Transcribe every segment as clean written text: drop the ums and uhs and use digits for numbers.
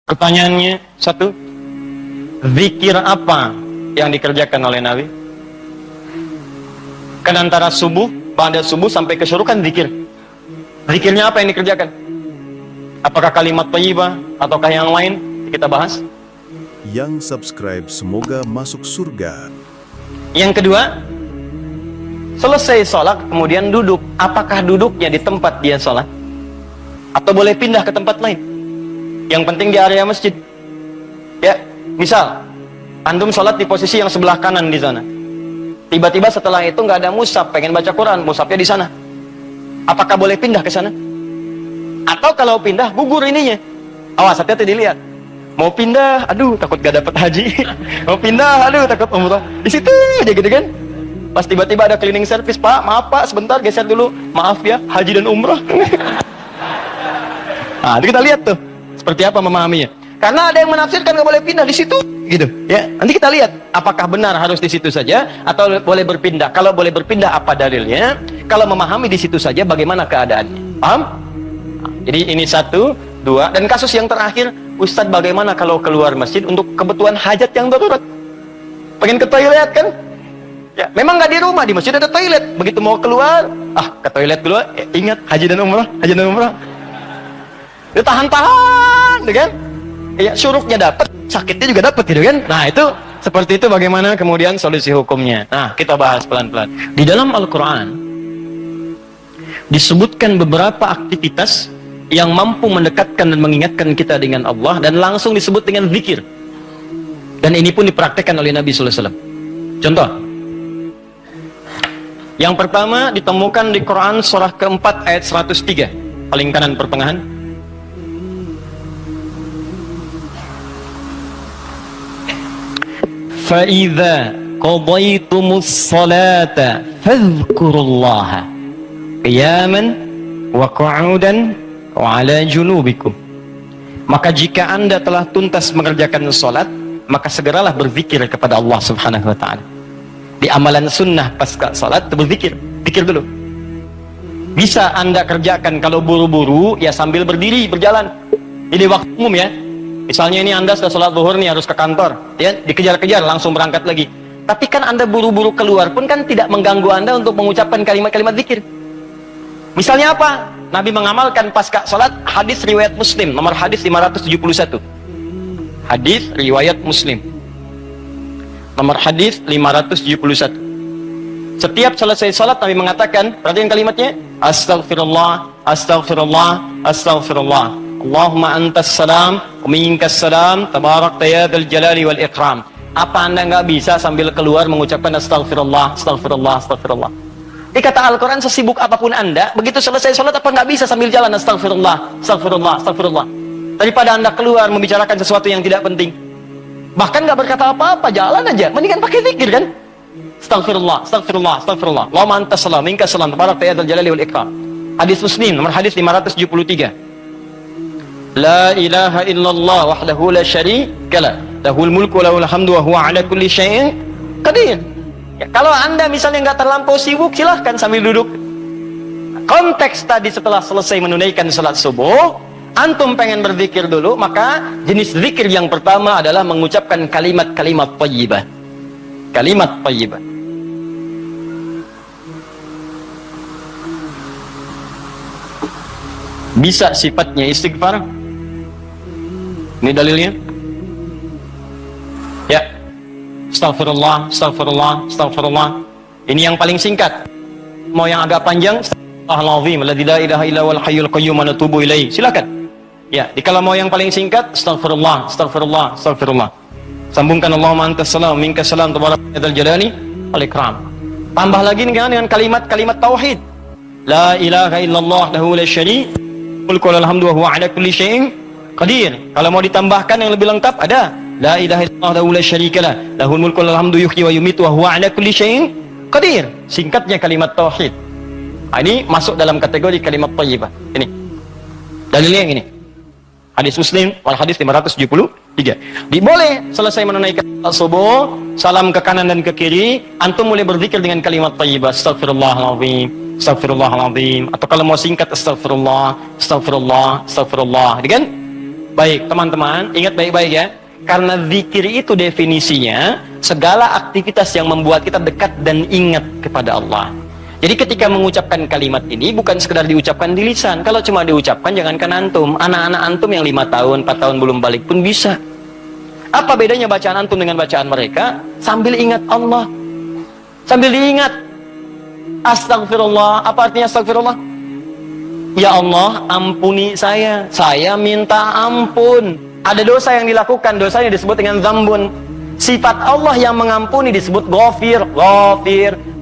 Pertanyaannya satu, zikir apa yang dikerjakan oleh Nabi? Kan antara subuh, pada subuh sampai ke syuruk kan zikir. Zikirnya apa yang dikerjakan? Apakah kalimat thayyibah ataukah yang lain? Kita bahas. Yang subscribe semoga masuk surga. Yang kedua, selesai sholat kemudian duduk. Apakah duduknya di tempat dia sholat? Atau boleh pindah ke tempat lain? Yang penting di area masjid. Ya, misal antum sholat di posisi yang sebelah kanan di sana. Tiba-tiba setelah itu nggak ada mushaf, pengen baca Quran, mushafnya di sana. Apakah boleh pindah ke sana? Atau kalau pindah gugur ininya? Awas, hati-hati dilihat. Mau pindah, aduh takut gak dapat haji. Mau pindah, aduh takut umrah. Di situ aja gitu kan. Pas tiba-tiba ada cleaning service, Pak, maaf Pak, sebentar geser dulu. Maaf ya, haji dan umrah. Nah, kita lihat tuh seperti apa memahaminya. Karena ada yang menafsirkan nggak boleh pindah di situ, gitu. Ya, nanti kita lihat apakah benar harus di situ saja atau boleh berpindah. Kalau boleh berpindah, apa dalilnya? Kalau memahami di situ saja, bagaimana keadaannya? Paham? Nah, jadi ini satu, dua, dan kasus yang terakhir, Ustadz bagaimana kalau keluar masjid untuk kebutuhan hajat yang darurat? Pengen ke toilet kan? Ya, memang nggak di rumah, di masjid ada toilet. Begitu mau keluar, ke toilet dulu. Ingat haji dan umrah, haji dan umrah. Dia tahan-tahan, kan? Ya, syuruknya dapat, sakitnya juga dapat, gitu kan? Nah, itu seperti itu bagaimana kemudian solusi hukumnya. Nah, kita bahas pelan-pelan. Di dalam Al-Quran disebutkan beberapa aktivitas yang mampu mendekatkan dan mengingatkan kita dengan Allah, dan langsung disebut dengan zikir. Dan ini pun dipraktekkan oleh Nabi sallallahu alaihi wasallam. Contoh, yang pertama ditemukan di Quran surah keempat ayat 103, paling kanan pertengahan. فَإِذَا قَضَيْتُمُ الصَّلَاةَ فَاذْكُرُوا اللَّهَ قِيَامًا وَقُعُودًا وَعَلَى جُنُوبِكُمْ. Maka jika anda telah tuntas mengerjakan salat, maka segeralah berzikir kepada Allah Subhanahu wa taala. Di amalan sunnah pasca salat berzikir, zikir dulu. Bisa anda kerjakan kalau buru-buru, ya sambil berdiri, berjalan. Ini waktu umum ya. Misalnya ini anda sudah sholat zuhur nih, harus ke kantor, ya dikejar-kejar langsung berangkat lagi. Tapi kan anda buru-buru keluar pun kan tidak mengganggu anda untuk mengucapkan kalimat-kalimat zikir. Misalnya apa? Nabi mengamalkan pasca sholat hadis riwayat Muslim, nomor hadis 571. Hadis riwayat Muslim, nomor hadis 571. Setiap selesai sholat Nabi mengatakan, perhatikan kalimatnya, Astaghfirullah, Astaghfirullah, Astaghfirullah. Allahumma antas salam, minkas salam, tabarakta ya dzal jalali wal ikram. Apa anda nggak bisa sambil keluar mengucapkan astagfirullah, astagfirullah, astagfirullah? Di kata Al-Quran, sesibuk apapun anda, begitu selesai sholat apa nggak bisa sambil jalan astagfirullah, astagfirullah, astagfirullah? Daripada anda keluar membicarakan sesuatu yang tidak penting, bahkan nggak berkata apa-apa, jalan aja, mendingan pakai zikir kan? Astagfirullah, astagfirullah, astagfirullah. Allahumma antas salam, minkas salam, tabarakta ya dzal jalali wal ikram. Hadis Muslim, nomor hadis 573. La ilaha illallah wahdahu la syarika lah, lahul mulku wa lahul hamdu wa huwa ala kulli syai'in qadir. Ya, kalau anda misalnya nggak terlampau sibuk, silahkan sambil duduk. Konteks tadi setelah selesai menunaikan salat subuh, antum pengen berzikir dulu, maka jenis zikir yang pertama adalah mengucapkan kalimat-kalimat thayyibah. Kalimat thayyibah. Bisa sifatnya istighfar. Ini dalilnya. Ya. Astaghfirullah, astaghfirullah, astaghfirullah. Ini yang paling singkat. Mau yang agak panjang, Astaghfirullahaladzim, alladzi la ilaha illa huwal hayyul qayyum wa natubu ilaihi. Silakan. Ya, kalau mau yang paling singkat, astaghfirullah, astaghfirullah, astaghfirullah. Sambungkan Allahumma antas salam, minkas salam, tabarakta ya dzal jalali wal ikram. Tambah lagi dengan kalimat-kalimat tauhid. La ilaha illallah wahdahu la syarika mulku wa lahul hamdu wa huwa ala kulli syai'in qadir. Kalau mau ditambahkan yang lebih lengkap ada la ilaha illallah wahdahu la syarika lahul mulku wa lahul hamdu yuhyi wa yumiitu wa huwa ala kulli syai'in qadir. Singkatnya kalimat tauhid. Nah, ini masuk dalam kategori kalimat thayyibah. Ini dalilnya yang ini. Hadis Muslim wal hadis 573. Diboleh selesai menunaikan subuh, salam ke kanan dan ke kiri, antum mulai berzikir dengan kalimat thayyibah, astagfirullahaladzim, astagfirullahaladzim, atau kalau mau singkat astagfirullah, astagfirullah, astagfirullah, kan? Baik, teman-teman, ingat baik-baik ya. Karena zikir itu definisinya segala aktivitas yang membuat kita dekat dan ingat kepada Allah. Jadi ketika mengucapkan kalimat ini bukan sekedar diucapkan di lisan. Kalau cuma diucapkan, jangankan antum, anak-anak antum yang 5 tahun, 4 tahun belum balik pun bisa. Apa bedanya bacaan antum dengan bacaan mereka? Sambil ingat Allah, sambil diingat. Astagfirullah, apa artinya astagfirullah? Ya Allah, ampuni saya minta ampun. Ada dosa yang dilakukan, dosanya disebut dengan zambun. Sifat Allah yang mengampuni disebut ghafir.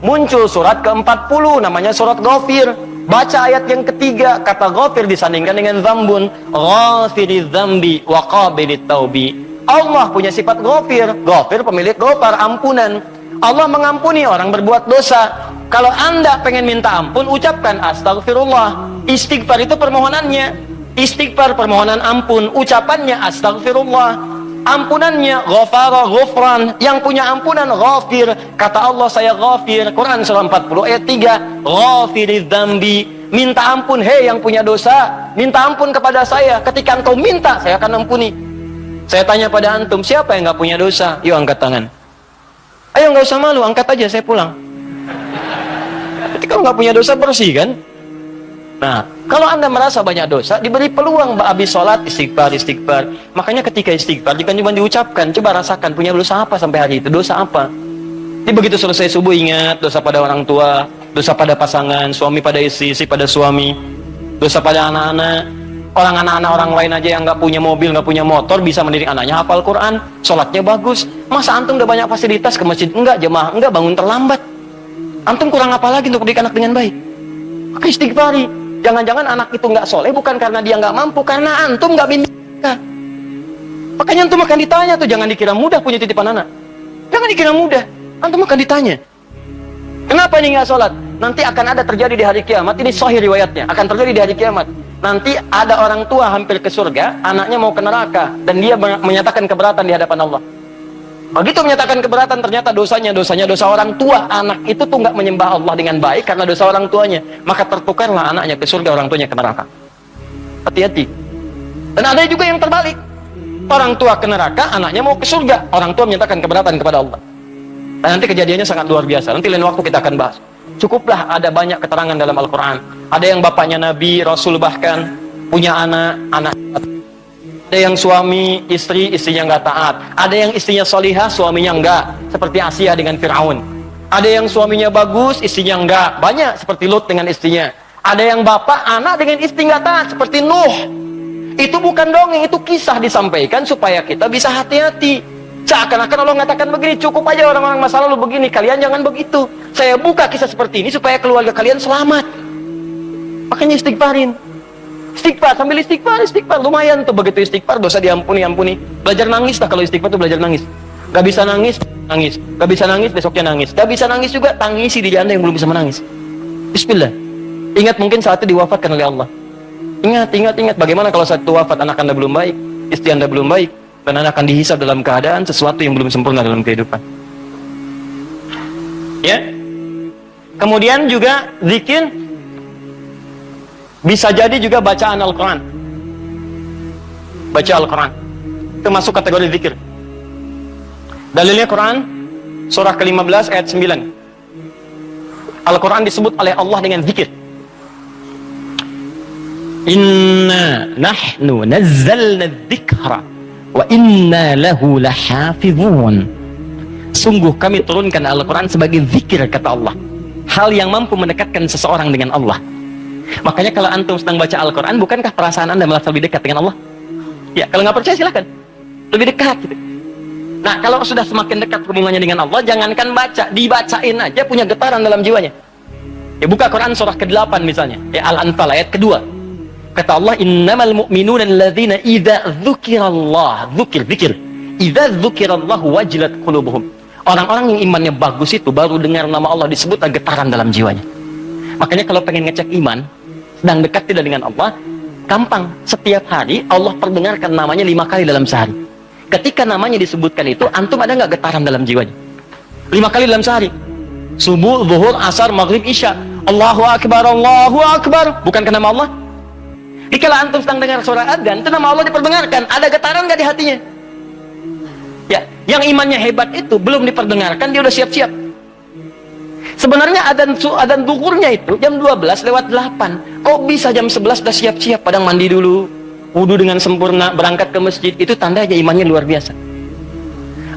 Muncul surat ke-40 namanya surat ghafir. Baca ayat yang ketiga, kata ghafir disandingkan dengan zambun. Ghafiriz dzambi wa qabilit taubi. Allah punya sifat ghafir. Ghafir pemilik ghafar, ampunan. Allah mengampuni orang berbuat dosa. Kalau Anda pengen minta ampun, ucapkan astagfirullah. Istighfar itu permohonannya. Istighfar permohonan ampun, ucapannya astagfirullah. Ampunannya ghafara ghufran, yang punya ampunan ghafir. Kata Allah, saya ghafir. Quran surah 40 ayat 3. Ghafiriz dzambi, minta ampun, hei yang punya dosa, minta ampun kepada saya. Ketika engkau minta, saya akan ampuni. Saya tanya pada antum, siapa yang nggak punya dosa? Yuk angkat tangan. Ayo, nggak usah malu, angkat aja, saya pulang. Ketika nggak punya dosa, bersih kan? Nah, kalau Anda merasa banyak dosa, diberi peluang habis sholat, istighfar. Makanya ketika istighfar, jangan cuma diucapkan, coba rasakan, punya dosa apa sampai hari itu, dosa apa? Jadi begitu selesai subuh, ingat, dosa pada orang tua, dosa pada pasangan, suami pada istri pada suami, dosa pada anak-anak. Anak-anak orang lain aja yang nggak punya mobil, nggak punya motor, bisa mendidik anaknya hafal Quran, sholatnya bagus. Masa antum udah banyak fasilitas ke masjid? Enggak, jemaah, enggak, bangun terlambat. Antum kurang apa lagi untuk mendidik anak dengan baik? Maka istighfari. Jangan-jangan anak itu nggak soleh bukan karena dia nggak mampu, karena antum nggak bimbing. Makanya antum akan ditanya tuh, jangan dikira mudah punya titipan anak. Jangan dikira mudah, antum akan ditanya. Kenapa ini nggak sholat? Nanti akan ada terjadi di hari kiamat, ini sahih riwayatnya, akan terjadi di hari kiamat. Nanti ada orang tua hampir ke surga, anaknya mau ke neraka, dan dia menyatakan keberatan di hadapan Allah. Begitu menyatakan keberatan, ternyata dosanya dosa orang tua. Anak itu tuh nggak menyembah Allah dengan baik karena dosa orang tuanya. Maka tertukarlah anaknya ke surga, orang tuanya ke neraka. Hati-hati. Dan ada juga yang terbalik. Orang tua ke neraka, anaknya mau ke surga. Orang tua menyatakan keberatan kepada Allah. Dan nanti kejadiannya sangat luar biasa. Nanti lain waktu kita akan bahas. Cukuplah ada banyak keterangan dalam Al-Quran. Ada yang bapaknya Nabi, Rasul bahkan, punya anak. Ada yang suami, istrinya nggak taat. Ada yang istrinya solihah, suaminya enggak. Seperti Asia dengan Fir'aun. Ada yang suaminya bagus, istrinya enggak. Banyak seperti Lut dengan istrinya. Ada yang bapak, anak dengan istri nggak taat. Seperti Nuh. Itu bukan dongeng, itu kisah disampaikan supaya kita bisa hati-hati. Seakan-akan Allah mengatakan begini, cukup aja orang-orang masa lalu begini, kalian jangan begitu. Saya buka kisah seperti ini supaya keluarga kalian selamat. Makanya istighfarin. Istighfar, sambil istighfar, lumayan tuh. Begitu istighfar, dosa diampuni. Belajar nangis lah, kalau istighfar tuh belajar nangis. Gak bisa nangis, gak bisa nangis, besoknya nangis. Gak bisa nangis juga, tangisi diri Anda yang belum bisa menangis. Bismillah. Ingat, mungkin saat itu diwafatkan oleh Allah. Ingat, bagaimana kalau saat itu wafat, anak Anda belum baik, istri Anda belum baik, dan Anda akan dihisab dalam keadaan sesuatu yang belum sempurna dalam kehidupan. Ya. Kemudian juga zikir bisa jadi juga bacaan Al-Quran. Baca Al-Quran itu masuk kategori zikir. Dalilnya Quran surah ke-15 ayat 9. Al-Quran disebut oleh Allah dengan zikir. Inna nahnu nazzalna dzikra wa inna lahu lahafizun. Sungguh kami turunkan Al-Quran sebagai zikir, kata Allah. Hal yang mampu mendekatkan seseorang dengan Allah. Makanya kalau antum sedang baca Al-Quran, bukankah perasaan Anda merasa lebih dekat dengan Allah? Ya, kalau nggak percaya silahkan. Lebih dekat gitu. Nah, kalau sudah semakin dekat hubungannya dengan Allah, jangankan baca, dibacain aja punya getaran dalam jiwanya. Ya, buka Quran surah ke-8 misalnya, ya, Al-Anfal ayat kedua. Kata Allah, innamal mu'minuna alladzina idza dzukirallah, zikir. Idza dzukirallahu wajilat qulubuhum. Orang-orang yang imannya bagus itu baru dengar nama Allah disebut, ada getaran dalam jiwanya. Makanya kalau pengen ngecek iman, sedang dekat tidak dengan Allah, gampang. Setiap hari Allah perdengarkan namanya 5 kali dalam sehari. Ketika namanya disebutkan itu, antum ada nggak getaran dalam jiwanya? 5 kali dalam sehari. Subuh, zuhur, asar, maghrib, isya. Allahu Akbar, Allahu Akbar. Bukankah nama Allah? 5 Dikala antum sedang dengar suara adzan, itu nama Allah diperdengarkan. Ada getaran nggak di hatinya? Ya, yang imannya hebat itu belum diperdengarkan, dia udah siap-siap. Sebenarnya adzan duhurnya itu jam 12:08. Kok bisa jam 11 udah siap-siap? Padang mandi dulu, wudu dengan sempurna, berangkat ke masjid. Itu tanda aja imannya luar biasa.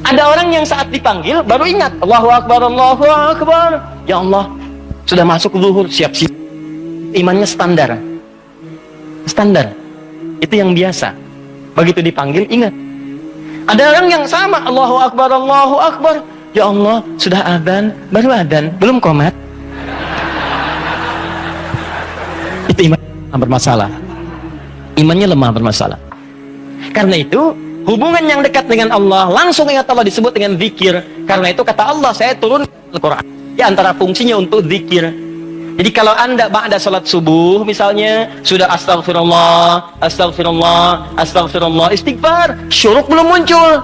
Ada orang yang saat dipanggil baru ingat, Allahu Akbar, Allahu Akbar. Ya Allah, sudah masuk zuhur, siap-siap. Imannya standar. Standar. Itu yang biasa. Begitu dipanggil, ingat. Ada orang yang sama, Allahu Akbar, Allahu Akbar. Ya Allah, sudah adzan, baru adzan, belum qomat. Itu iman bermasalah. Imannya lemah bermasalah. Karena itu, hubungan yang dekat dengan Allah, langsung ingat Allah disebut dengan zikir. Karena itu kata Allah, saya turun Al-Quran. Di antara fungsinya untuk zikir. Jadi kalau anda ba'da salat subuh misalnya, sudah astagfirullah, astagfirullah, astagfirullah, istighfar, syuruk belum muncul.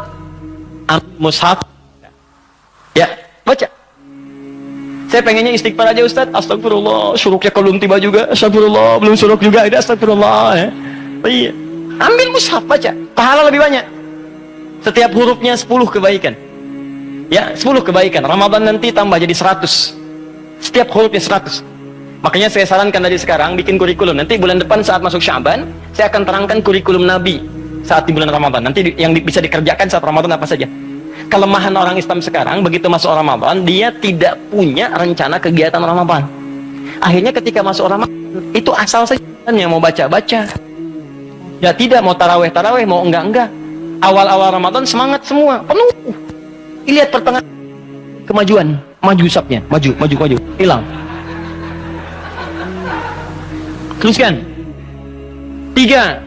Mushaf. Ya, baca. Saya pengennya istighfar aja Ustaz, astagfirullah, syuruknya belum tiba juga, astagfirullah, belum syuruk juga, ada astagfirullah. Ya. Iya. Ambil mushaf, baca. Pahala lebih banyak. Setiap hurufnya 10 kebaikan. Ya, 10 kebaikan. Ramadan nanti tambah jadi 100. Setiap hurufnya 100. Makanya saya sarankan dari sekarang bikin kurikulum. Nanti bulan depan saat masuk Sya'ban, saya akan terangkan kurikulum Nabi saat di bulan Ramadan. Nanti yang bisa dikerjakan saat Ramadan apa saja. Kelemahan orang Islam sekarang, begitu masuk Ramadan, dia tidak punya rencana kegiatan Ramadan. Akhirnya ketika masuk Ramadan, itu asal saja yang mau baca-baca. Ya tidak, mau taraweh-taraweh, mau enggak-enggak. Awal-awal Ramadan semangat semua, penuh. Lihat pertengahan kemajuan, maju sapnya, maju, hilang. Teruskan. 3.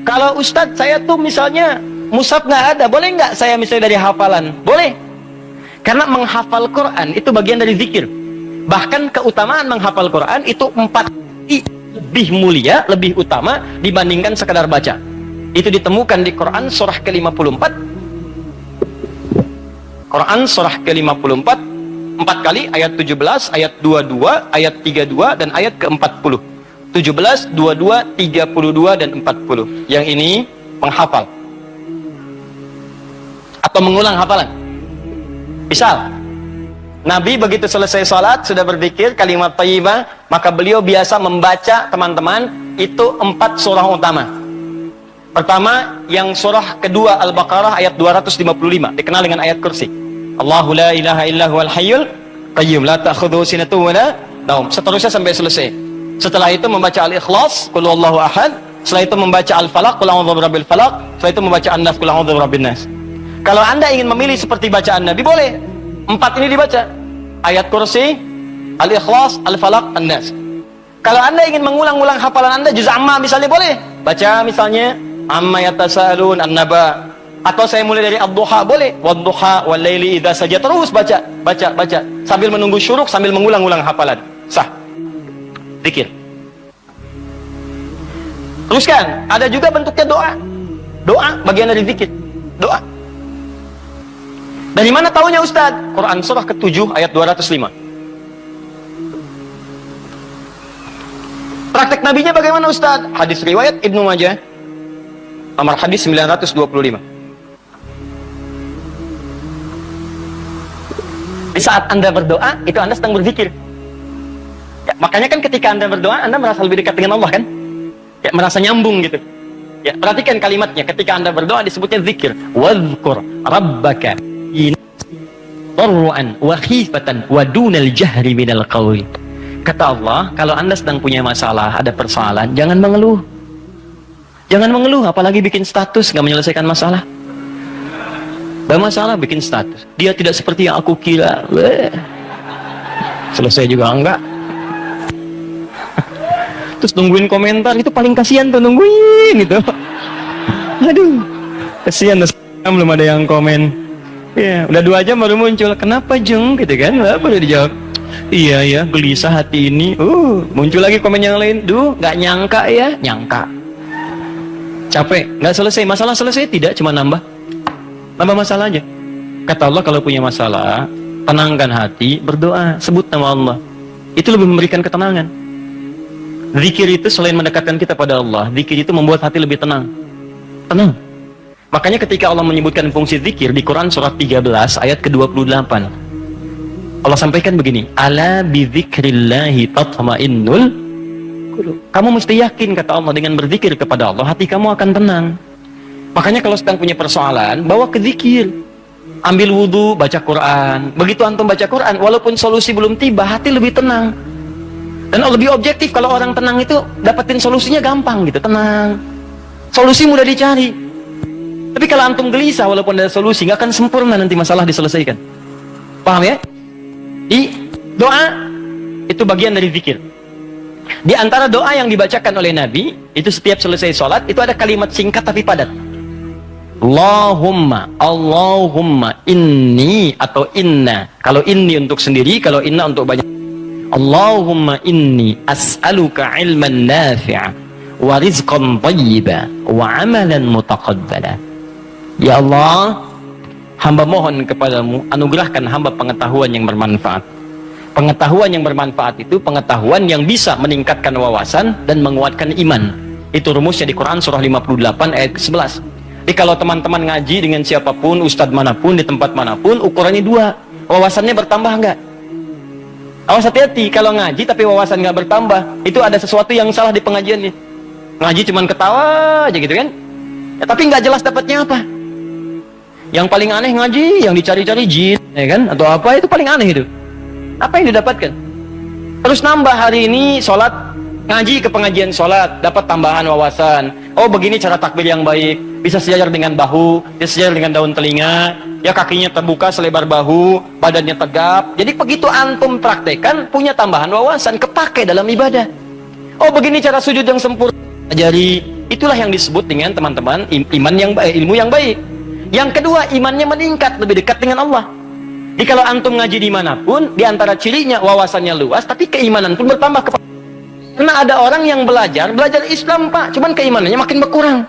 Kalau Ustadz saya tuh misalnya mushaf nggak ada, boleh nggak saya misalnya dari hafalan? Boleh. Karena menghafal Quran itu bagian dari zikir. Bahkan keutamaan menghafal Quran itu 4 kali lebih mulia, lebih utama dibandingkan sekadar baca. Itu ditemukan di Quran surah ke-54. Quran surah ke-54 4 kali, ayat 17, ayat 22, ayat 32 dan ayat ke-40. 17, 22, 32 dan 40. Yang ini menghafal atau mengulang hafalan. Misal Nabi begitu selesai salat sudah berzikir kalimat thayyibah, maka beliau biasa membaca, teman-teman, itu 4 surah utama. Pertama, yang surah kedua Al-Baqarah ayat 255, dikenal dengan ayat kursi. Allahu la ilaha illa huwal hayyul qayyum la ta'khudhuhu sinatun wa la naum. Seterusnya sampai selesai. Setelah itu membaca Al-Ikhlas, Qul huwallahu ahad. Setelah itu membaca Al-Falaq, Qul a'udzu birabbil falaq. Setelah itu membaca An-Nas, Qul a'udzu birabbin nas. Kalau Anda ingin memilih seperti bacaan Nabi, boleh. 4 ini dibaca. Ayat kursi, Al-Ikhlas, Al-Falaq, An-Nas. Kalau Anda ingin mengulang-ulang hafalan Anda, juz amma misalnya, boleh. Baca misalnya Amma yatasaalun an-naba. Atau saya mulai dari ad-duha, boleh. Wad-duha wal laili idza saja, terus baca sambil menunggu syuruk, sambil mengulang-ulang hafalan. Sah. Zikir. Teruskan, ada juga bentuknya doa. Doa bagian dari zikir. Doa. Dari mana taunya Ustaz? Quran surah ke-7 ayat 205. Praktek nabinya bagaimana Ustaz? Hadis riwayat Ibnu Majah, nomor hadis 925. Di saat Anda berdoa, itu Anda sedang berzikir. Ya, makanya kan ketika Anda berdoa, Anda merasa lebih dekat dengan Allah kan? Ya, merasa nyambung gitu. Ya, perhatikan kalimatnya. Ketika Anda berdoa disebutnya zikir. Wadhkur rabbaka darru'an wa khifatan wa dunal jahri minal qawli. Kata Allah, kalau Anda sedang punya masalah, ada persoalan, jangan mengeluh. Jangan mengeluh, apalagi bikin status, nggak menyelesaikan masalah. Masalah bikin status. Dia tidak seperti yang aku kira. Selesai juga enggak. Terus nungguin komentar, itu paling kasihan tuh, nungguin gitu. Aduh, kasihan, belum ada yang komen. Ya, udah 2 jam baru muncul. Kenapa Jeng? Gitu kan? Baru dijawab. Iya ya, gelisah hati ini. Muncul lagi komen yang lain. Duh, nggak nyangka ya, nyangka. Capek, nggak selesai. Masalah selesai tidak, cuma nambah masalah aja. Kata Allah, kalau punya masalah, tenangkan hati, berdoa, sebut nama Allah. Itu lebih memberikan ketenangan. Zikir itu selain mendekatkan kita pada Allah, zikir itu membuat hati lebih tenang. Tenang. Makanya ketika Allah menyebutkan fungsi zikir di Quran surat 13 ayat ke-28, Allah sampaikan begini, ala bidzikrillahi tatma'innul qulub. Kamu mesti yakin, kata Allah, dengan berzikir kepada Allah, hati kamu akan tenang. Makanya kalau sedang punya persoalan, bawa ke zikir. Ambil wudhu, baca Quran. Begitu antum baca Quran, walaupun solusi belum tiba, hati lebih tenang. Dan lebih objektif, kalau orang tenang itu dapetin solusinya gampang gitu, tenang. Solusi mudah dicari. Tapi kalau antum gelisah, walaupun ada solusi, nggak akan sempurna nanti masalah diselesaikan. Paham ya? Di doa itu bagian dari zikir. Di antara doa yang dibacakan oleh Nabi, itu setiap selesai sholat, itu ada kalimat singkat tapi padat. Allahumma inni atau inna. Kalau inni untuk sendiri, kalau inna untuk banyak. Allahumma inni as'aluka ilman nafi'a wa rizqan thayyiba wa amalan mutaqabbala. Ya Allah, hamba mohon kepadamu, anugerahkan hamba pengetahuan yang bermanfaat. Pengetahuan yang bermanfaat itu pengetahuan yang bisa meningkatkan wawasan dan menguatkan iman. Itu rumusnya di Quran surah 58 ayat ke-11. Jadi kalau teman-teman ngaji dengan siapapun, ustadz manapun, di tempat manapun, ukurannya dua. Wawasannya bertambah enggak? Awas hati-hati, kalau ngaji tapi wawasan nggak bertambah, itu ada sesuatu yang salah di pengajian nih. Ngaji cuman ketawa aja gitu kan, ya, tapi nggak jelas dapatnya apa. Yang paling aneh ngaji, yang dicari-cari jin, ya kan, atau apa, itu paling aneh itu. Apa yang didapatkan? Terus nambah hari ini sholat, ngaji ke pengajian sholat, dapat tambahan wawasan. Oh begini cara takbir yang baik, bisa sejajar dengan bahu, bisa sejajar dengan daun telinga, ya kakinya terbuka selebar bahu, badannya tegap. Jadi begitu antum praktekan, punya tambahan wawasan, kepake dalam ibadah. Oh begini cara sujud yang sempurna, ajari. Itulah yang disebut dengan teman-teman iman yang baik, ilmu yang baik. Yang kedua, imannya meningkat, lebih dekat dengan Allah. Jadi kalau antum ngaji dimanapun, diantara cirinya wawasannya luas, tapi keimanan pun bertambah. Karena ada orang yang belajar Islam Pak, cuman keimanannya makin berkurang.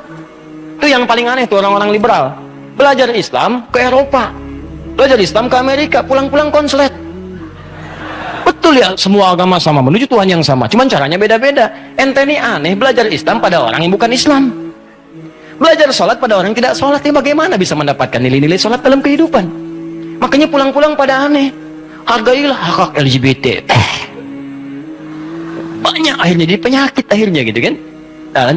Itu yang paling aneh tuh orang-orang liberal. Belajar Islam ke Eropa, belajar Islam ke Amerika, pulang-pulang konslet. Betul ya, semua agama sama, menuju Tuhan yang sama, cuman caranya beda-beda. Ente ini aneh, belajar Islam pada orang yang bukan Islam. Belajar sholat pada orang yang tidak sholat, ya bagaimana bisa mendapatkan nilai-nilai sholat dalam kehidupan? Makanya pulang-pulang pada aneh. Hargailah hak LGBT. Banyak akhirnya, jadi penyakit akhirnya gitu kan. Nah, dan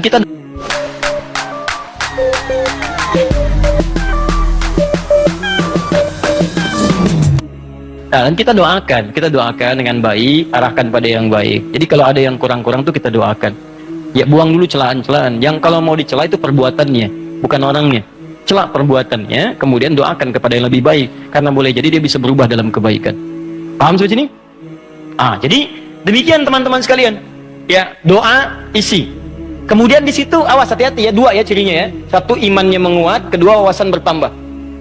kita doakan dengan baik, arahkan pada yang baik. Jadi kalau ada yang kurang-kurang tuh kita doakan. Ya buang dulu celaan-celaan. Yang kalau mau dicela itu perbuatannya, bukan orangnya. Cela perbuatannya, kemudian doakan kepada yang lebih baik. Karena boleh jadi dia bisa berubah dalam kebaikan. Paham sampai sini? Jadi demikian teman-teman sekalian. Ya, doa isi. Kemudian di situ awas hati-hati ya, dua ya cirinya ya. Satu, imannya menguat, kedua wawasan bertambah.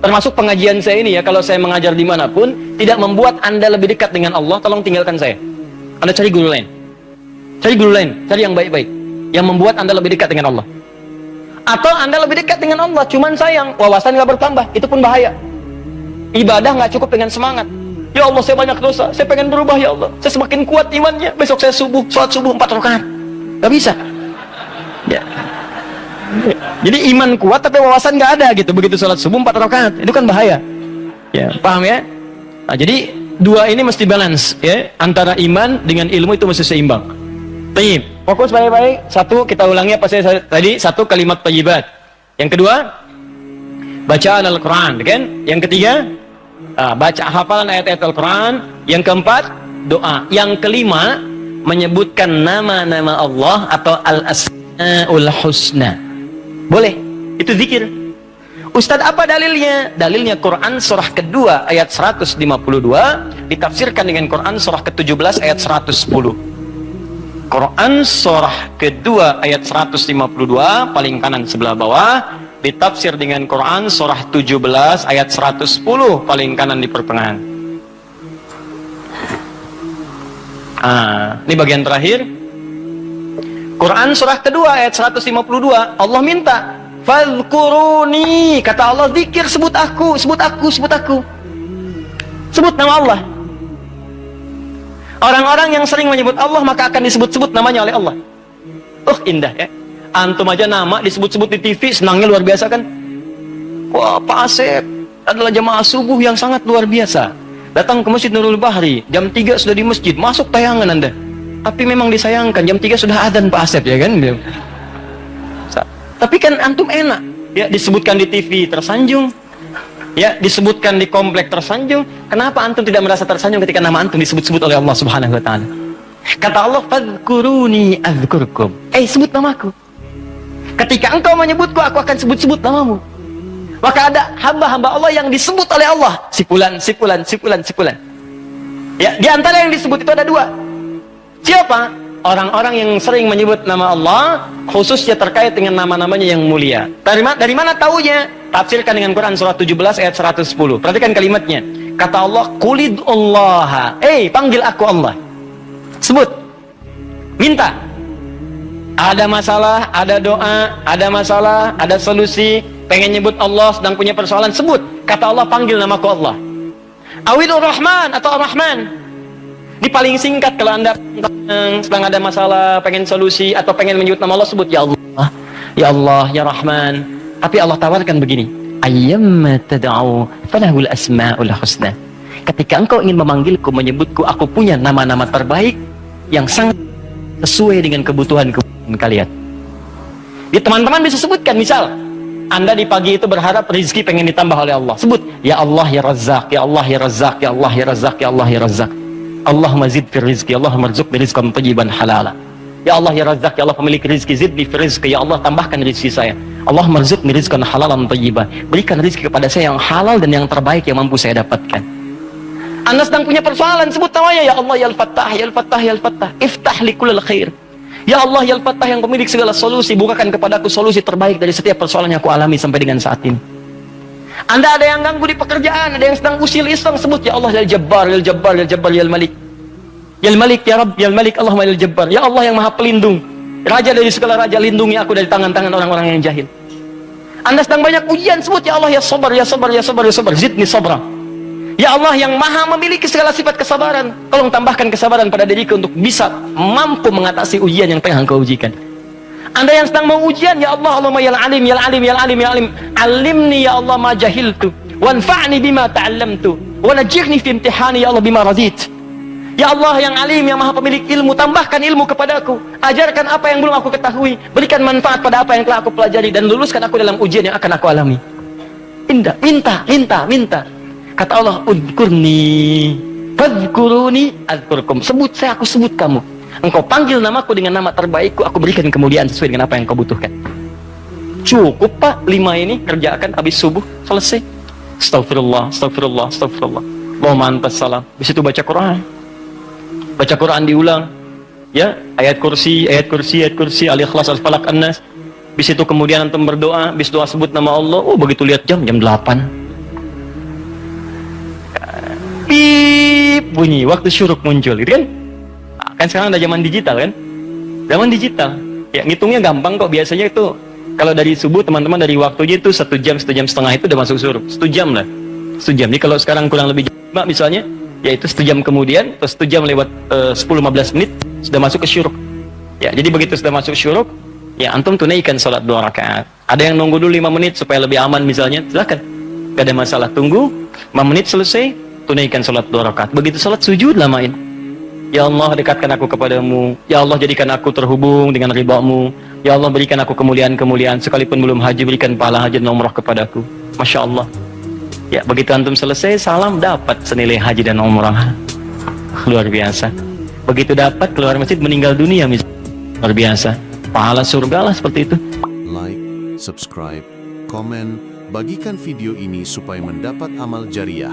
Termasuk pengajian saya ini ya, kalau saya mengajar dimanapun, tidak membuat Anda lebih dekat dengan Allah, tolong tinggalkan saya. Anda cari guru lain. Cari guru lain, cari yang baik-baik. Yang membuat Anda lebih dekat dengan Allah. Atau Anda lebih dekat dengan Allah, cuman sayang, wawasan nggak bertambah, itu pun bahaya. Ibadah nggak cukup dengan semangat. Ya Allah, saya banyak dosa, saya pengen berubah ya Allah. Saya semakin kuat imannya, besok saya sholat subuh 4 rakaat. Gak bisa. Ya. Jadi iman kuat tapi wawasan nggak ada gitu. Begitu sholat subuh 4 rakaat, itu kan bahaya. Ya, paham ya? Nah, jadi dua ini mesti balance ya, antara iman dengan ilmu itu mesti seimbang. Tayyib. Fokus baik-baik. Satu, kita ulangi apa saya tadi, satu kalimat thayyibat. Yang kedua, bacaan Al-Quran, kan? Yang ketiga, baca hafalan ayat-ayat Al-Quran. Yang keempat, doa. Yang kelima, menyebutkan nama-nama Allah atau Al-Asma'ul Husna. Boleh, itu zikir. Ustadz, apa dalilnya? Dalilnya Quran surah kedua ayat 152 ditafsirkan dengan Quran surah ke-17 ayat 110. Quran surah kedua ayat 152 paling kanan sebelah bawah ditafsir dengan Quran surah 17 ayat 110 paling kanan di pertengahan. Ini bagian terakhir. Quran surah kedua ayat 152, Allah minta fadhkuruni, kata Allah, zikir, sebut aku, sebut aku, sebut aku. Sebut nama Allah. Orang-orang yang sering menyebut Allah maka akan disebut-sebut namanya oleh Allah. Oh indah ya. Antum aja nama disebut-sebut di TV, senangnya luar biasa kan? Wah, Pak Asep adalah jamaah subuh yang sangat luar biasa. Datang ke Masjid Nurul Bahri, jam 3 sudah di masjid, masuk tayangan Anda. Tapi memang disayangkan, jam 3 sudah adzan Pak Asep, ya kan? Tapi kan antum enak, ya disebutkan di TV tersanjung, ya disebutkan di komplek tersanjung. Kenapa antum tidak merasa tersanjung ketika nama antum disebut-sebut oleh Allah Subhanahu wa taala? Kata Allah, "Fadhkuruni adzkurkum." Sebut namaku. Ketika engkau menyebutku, aku akan sebut-sebut namamu. Maka ada hamba-hamba Allah yang disebut oleh Allah, si fulan, si fulan, si fulan, si fulan. Ya, di antara yang disebut itu ada 2. Siapa? Orang-orang yang sering menyebut nama Allah, khususnya terkait dengan nama-namanya yang mulia. Dari mana taunya? Tafsirkan dengan Quran surah 17 ayat 110. Perhatikan kalimatnya. Kata Allah, "Qulidullaha." Panggil aku Allah. Sebut. Minta. Ada masalah, ada doa, ada masalah, ada solusi, pengen nyebut Allah, sedang punya persoalan, sebut. Kata Allah, panggil namaku Allah. Awilur Rahman atau Ar-Rahman. Ini paling singkat kalau Anda sedang ada masalah, pengen solusi, atau pengen menyebut nama Allah, sebut ya Allah, ya Allah, ya Rahman. Tapi Allah tawarkan begini, ayyamma tad'u falahul asma'ul husna. Ketika engkau ingin memanggilku, menyebutku, aku punya nama-nama terbaik yang sangat sesuai dengan kebutuhan kalian. Di teman-teman bisa sebutkan, misal Anda di pagi itu berharap rezeki pengen ditambah oleh Allah, sebut ya Allah ya Razzaq, ya Allah ya Razzaq, ya Allah ya Razzaq, ya Allah ya Razzaq. Allahumma zid fir rizqi, Allahumma rzuqni rizqan thayyiban halala. Ya Allah ya Razzaq, ya Allah pemilik rezeki, zidni fir rizqi, ya Allah tambahkan rezeki saya. Allahumma rzuqni rizqan halalan thayyiban, berikan rezeki kepada saya yang halal dan yang terbaik yang mampu saya dapatkan. Anda sedang punya persoalan, sebut namanya, ya Allah ya Al-Fattah, ya Al-Fattah, ya Al-Fattah, iftah li kullil khair. Ya Allah ya Al-Fattah yang pemilik segala solusi, bukakan kepadaku solusi terbaik dari setiap persoalan yang aku alami sampai dengan saat ini. Anda ada yang ganggu di pekerjaan, ada yang sedang usil iseng, sebut ya Allah ya Jabbar, ya Jabbar, ya Jabbar, ya Malik. Ya Malik, ya Rabb, ya Malik, Allahumma ya Jabbar. Ya Allah yang Maha Pelindung, Raja dari segala raja, lindungi aku dari tangan-tangan orang-orang yang jahil. Anda sedang banyak ujian, sebut ya Allah ya Sabar, ya Sabar, ya Sabar, ya Sabar, zidni sabra. Ya Allah yang Maha memiliki segala sifat kesabaran, tolong tambahkan kesabaran pada diriku untuk bisa mampu mengatasi ujian yang tengah engkau ujikan. Anda yang sedang mau ujian, ya Allah, Allahumma ya Alim, ya Alim, ya Alim, ya Alim, alimni ya Allah ma jahiltu, wanfa'ni bima ta'allamtu, wa najirni fi imtihani ya Allah bima radit. Ya Allah yang Alim, yang Maha pemilik ilmu, tambahkan ilmu kepadaku, ajarkan apa yang belum aku ketahui, berikan manfaat pada apa yang telah aku pelajari, dan luluskan aku dalam ujian yang akan aku alami. Indah, minta. Kata Allah, udkurni fadhkuruni adzkurkum. Sebut saya, aku sebut kamu. Engkau panggil namaku dengan nama terbaikku, aku berikan kemuliaan sesuai dengan apa yang kau butuhkan. Cukup Pak, 5 ini kerjakan habis subuh, selesai. Astagfirullah, astagfirullah, astagfirullah. Allahumma antas salam. Habis itu baca Quran. Baca Quran diulang. Ya, ayat kursi, ayat kursi, ayat kursi, Al-Ikhlas, Al-Falaq, An-Nas. Habis itu kemudian antum berdoa, habis doa sebut nama Allah. Begitu lihat jam 8. Pip bunyi, waktu syuruk muncul, gitu kan? Kan sekarang ada zaman digital kan? Zaman digital. Ya ngitungnya gampang kok, biasanya itu kalau dari subuh teman-teman dari waktunya itu 1 jam, 1 jam setengah itu udah masuk syuruk. 1 jam lah. 1 jam. Jadi kalau sekarang kurang lebih jam 5 misalnya, yaitu 1 jam kemudian, atau 1 jam lewat 10-15 menit sudah masuk ke syuruk. Ya, jadi begitu sudah masuk syuruk, ya antum tunaikan salat 2 rakaat. Ada yang nunggu dulu 5 menit supaya lebih aman misalnya, silakan. Gak ada masalah, tunggu 5 menit selesai, tunaikan salat 2 rakaat. Begitu salat sujud lamain. Ya Allah, dekatkan aku kepadamu. Ya Allah, jadikan aku terhubung dengan ridha-Mu. Ya Allah, berikan aku kemuliaan-kemuliaan, sekalipun belum haji, berikan pahala haji dan umrah kepadaku. Masya Allah. Ya, begitu antum selesai, salam, dapat senilai haji dan umrah. Luar biasa. Begitu dapat, keluar masjid, meninggal dunia misalnya. Luar biasa. Pahala surga lah seperti itu. Like, subscribe, komen, bagikan video ini supaya mendapat amal jariah.